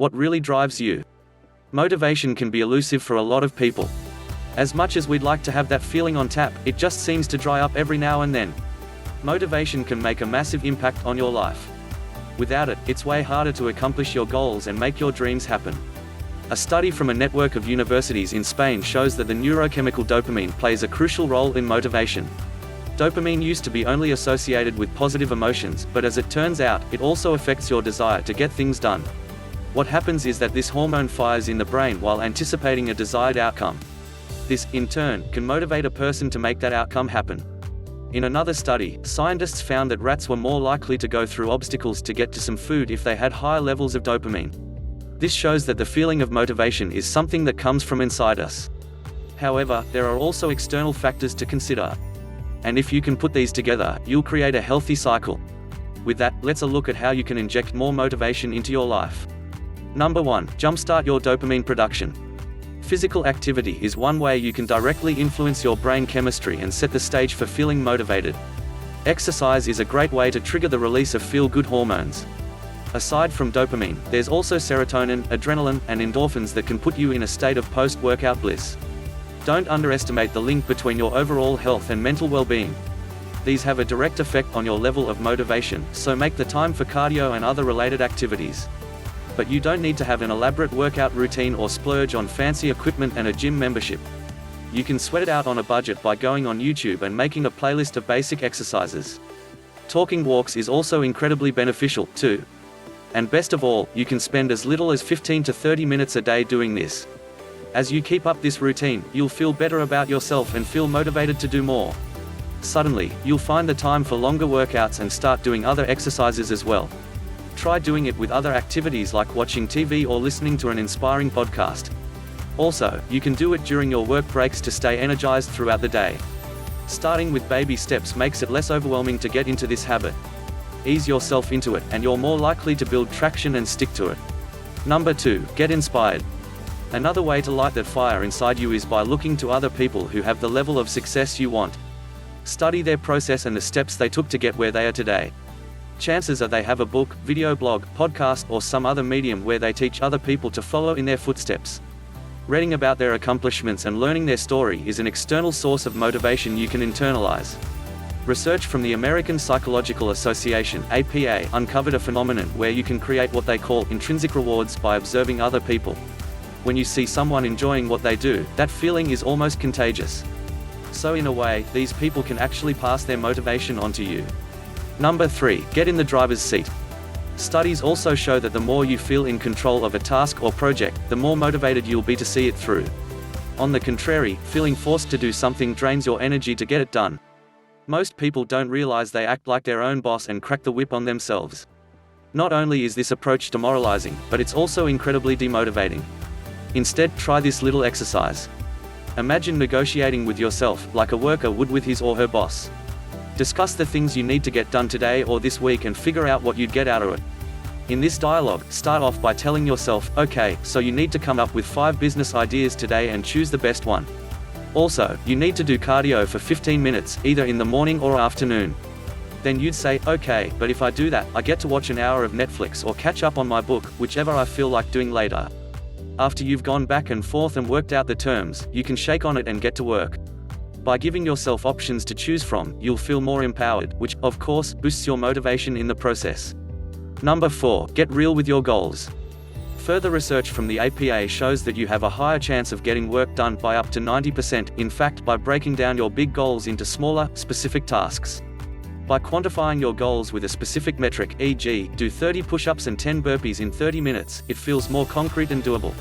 What really drives you? Motivation can be elusive for a lot of people. As much as we'd like to have that feeling on tap, it just seems to dry up every now and then. Motivation can make a massive impact on your life. Without it, it's way harder to accomplish your goals and make your dreams happen. A study from a network of universities in Spain shows that the neurochemical dopamine plays a crucial role in motivation. Dopamine used to be only associated with positive emotions, but as it turns out, it also affects your desire to get things done. What happens is that this hormone fires in the brain while anticipating a desired outcome. This, in turn, can motivate a person to make that outcome happen. In another study, scientists found that rats were more likely to go through obstacles to get to some food if they had higher levels of dopamine. This shows that the feeling of motivation is something that comes from inside us. However, there are also external factors to consider. And if you can put these together, you'll create a healthy cycle. With that, let's look at how you can inject more motivation into your life. Number 1. Jumpstart your dopamine production. Physical activity is one way you can directly influence your brain chemistry and set the stage for feeling motivated. Exercise is a great way to trigger the release of feel-good hormones. Aside from dopamine, there's also serotonin, adrenaline, and endorphins that can put you in a state of post-workout bliss. Don't underestimate the link between your overall health and mental well-being. These have a direct effect on your level of motivation, so make the time for cardio and other related activities. But you don't need to have an elaborate workout routine or splurge on fancy equipment and a gym membership. You can sweat it out on a budget by going on YouTube and making a playlist of basic exercises. Talking walks is also incredibly beneficial, too. And best of all, you can spend as little as 15 to 30 minutes a day doing this. As you keep up this routine, you'll feel better about yourself and feel motivated to do more. Suddenly, you'll find the time for longer workouts and start doing other exercises as well. Try doing it with other activities like watching TV or listening to an inspiring podcast. Also, you can do it during your work breaks to stay energized throughout the day. Starting with baby steps makes it less overwhelming to get into this habit. Ease yourself into it, and you're more likely to build traction and stick to it. Number 2. Get inspired. Another way to light that fire inside you is by looking to other people who have the level of success you want. Study their process and the steps they took to get where they are today. Chances are they have a book, video blog, podcast, or some other medium where they teach other people to follow in their footsteps. Reading about their accomplishments and learning their story is an external source of motivation you can internalize. Research from the American Psychological Association (APA) uncovered a phenomenon where you can create what they call intrinsic rewards by observing other people. When you see someone enjoying what they do, that feeling is almost contagious. So in a way, these people can actually pass their motivation onto you. Number 3. Get in the driver's seat. Studies also show that the more you feel in control of a task or project, the more motivated you'll be to see it through. On the contrary, feeling forced to do something drains your energy to get it done. Most people don't realize they act like their own boss and crack the whip on themselves. Not only is this approach demoralizing, but it's also incredibly demotivating. Instead, try this little exercise. Imagine negotiating with yourself, like a worker would with his or her boss. Discuss the things you need to get done today or this week and figure out what you'd get out of it. In this dialogue, start off by telling yourself, okay, so you need to come up with 5 business ideas today and choose the best one. Also, you need to do cardio for 15 minutes, either in the morning or afternoon. Then you'd say, okay, but if I do that, I get to watch an hour of Netflix or catch up on my book, whichever I feel like doing later. After you've gone back and forth and worked out the terms, you can shake on it and get to work. By giving yourself options to choose from, you'll feel more empowered, which, of course, boosts your motivation in the process. Number 4. Get real with your goals. Further research from the APA shows that you have a higher chance of getting work done by up to 90%, in fact, by breaking down your big goals into smaller, specific tasks. By quantifying your goals with a specific metric, e.g., do 30 push-ups and 10 burpees in 30 minutes, it feels more concrete and doable.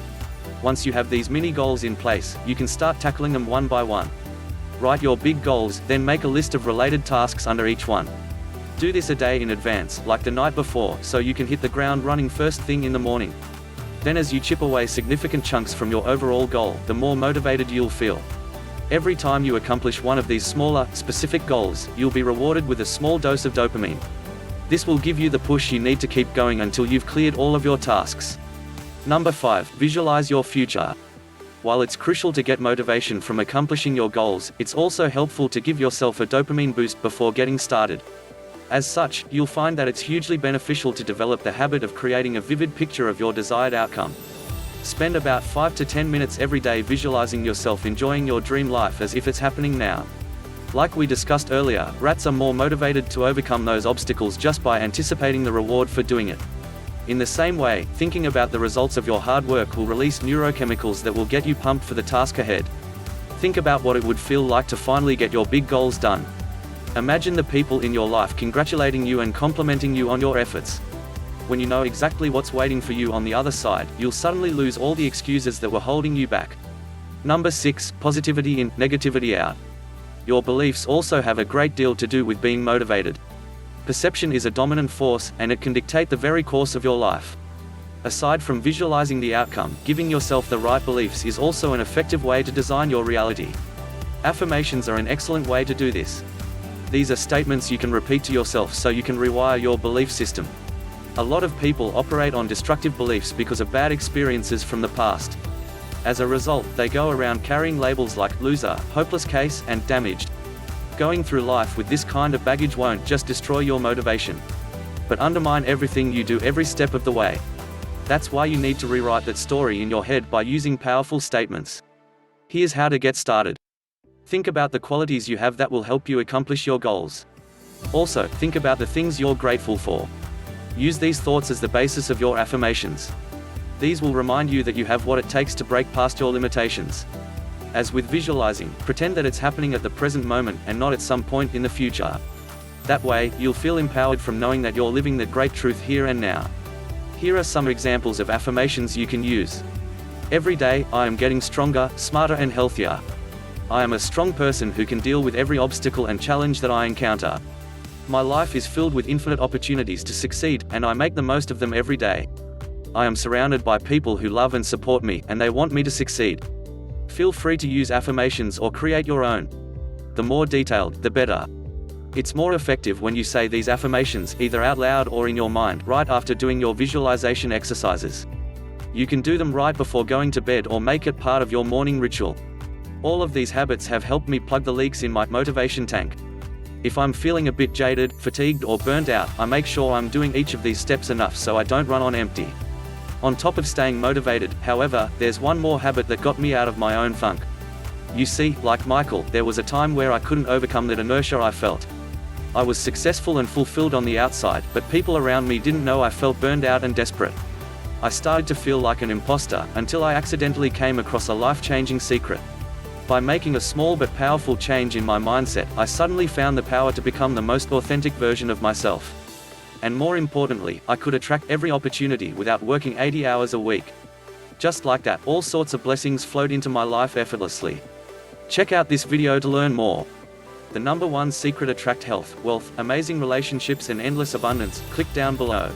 Once you have these mini goals in place, you can start tackling them one by one. Write your big goals, then make a list of related tasks under each one. Do this a day in advance, like the night before, so you can hit the ground running first thing in the morning. Then as you chip away significant chunks from your overall goal, the more motivated you'll feel. Every time you accomplish one of these smaller, specific goals, you'll be rewarded with a small dose of dopamine. This will give you the push you need to keep going until you've cleared all of your tasks. Number 5. Visualize your future. While it's crucial to get motivation from accomplishing your goals, it's also helpful to give yourself a dopamine boost before getting started. As such, you'll find that it's hugely beneficial to develop the habit of creating a vivid picture of your desired outcome. Spend about 5 to 10 minutes every day visualizing yourself enjoying your dream life as if it's happening now. Like we discussed earlier, rats are more motivated to overcome those obstacles just by anticipating the reward for doing it. In the same way, thinking about the results of your hard work will release neurochemicals that will get you pumped for the task ahead. Think about what it would feel like to finally get your big goals done. Imagine the people in your life congratulating you and complimenting you on your efforts. When you know exactly what's waiting for you on the other side, you'll suddenly lose all the excuses that were holding you back. Number 6, positivity in, negativity out. Your beliefs also have a great deal to do with being motivated. Perception is a dominant force, and it can dictate the very course of your life. Aside from visualizing the outcome, giving yourself the right beliefs is also an effective way to design your reality. Affirmations are an excellent way to do this. These are statements you can repeat to yourself so you can rewire your belief system. A lot of people operate on destructive beliefs because of bad experiences from the past. As a result, they go around carrying labels like loser, hopeless case, and damaged. Going through life with this kind of baggage won't just destroy your motivation, but undermine everything you do every step of the way. That's why you need to rewrite that story in your head by using powerful statements. Here's how to get started. Think about the qualities you have that will help you accomplish your goals. Also, think about the things you're grateful for. Use these thoughts as the basis of your affirmations. These will remind you that you have what it takes to break past your limitations. As with visualizing, pretend that it's happening at the present moment and not at some point in the future. That way, you'll feel empowered from knowing that you're living the great truth here and now. Here are some examples of affirmations you can use. Every day, I am getting stronger, smarter and healthier. I am a strong person who can deal with every obstacle and challenge that I encounter. My life is filled with infinite opportunities to succeed, and I make the most of them every day. I am surrounded by people who love and support me, and they want me to succeed. Feel free to use affirmations or create your own. The more detailed, the better. It's more effective when you say these affirmations either out loud or in your mind right after doing your visualization exercises. You can do them right before going to bed or make it part of your morning ritual. All of these habits have helped me plug the leaks in my motivation tank. If I'm feeling a bit jaded, fatigued or burnt out, I make sure I'm doing each of these steps enough so I don't run on empty. On top of staying motivated, however, there's one more habit that got me out of my own funk. You see, like Michael, there was a time where I couldn't overcome that inertia I felt. I was successful and fulfilled on the outside, but people around me didn't know I felt burned out and desperate. I started to feel like an imposter, until I accidentally came across a life-changing secret. By making a small but powerful change in my mindset, I suddenly found the power to become the most authentic version of myself. And more importantly, I could attract every opportunity without working 80 hours a week. Just like that, all sorts of blessings flowed into my life effortlessly. Check out this video to learn more. The number 1 secret: attract health, wealth, amazing relationships and endless abundance. Click down below.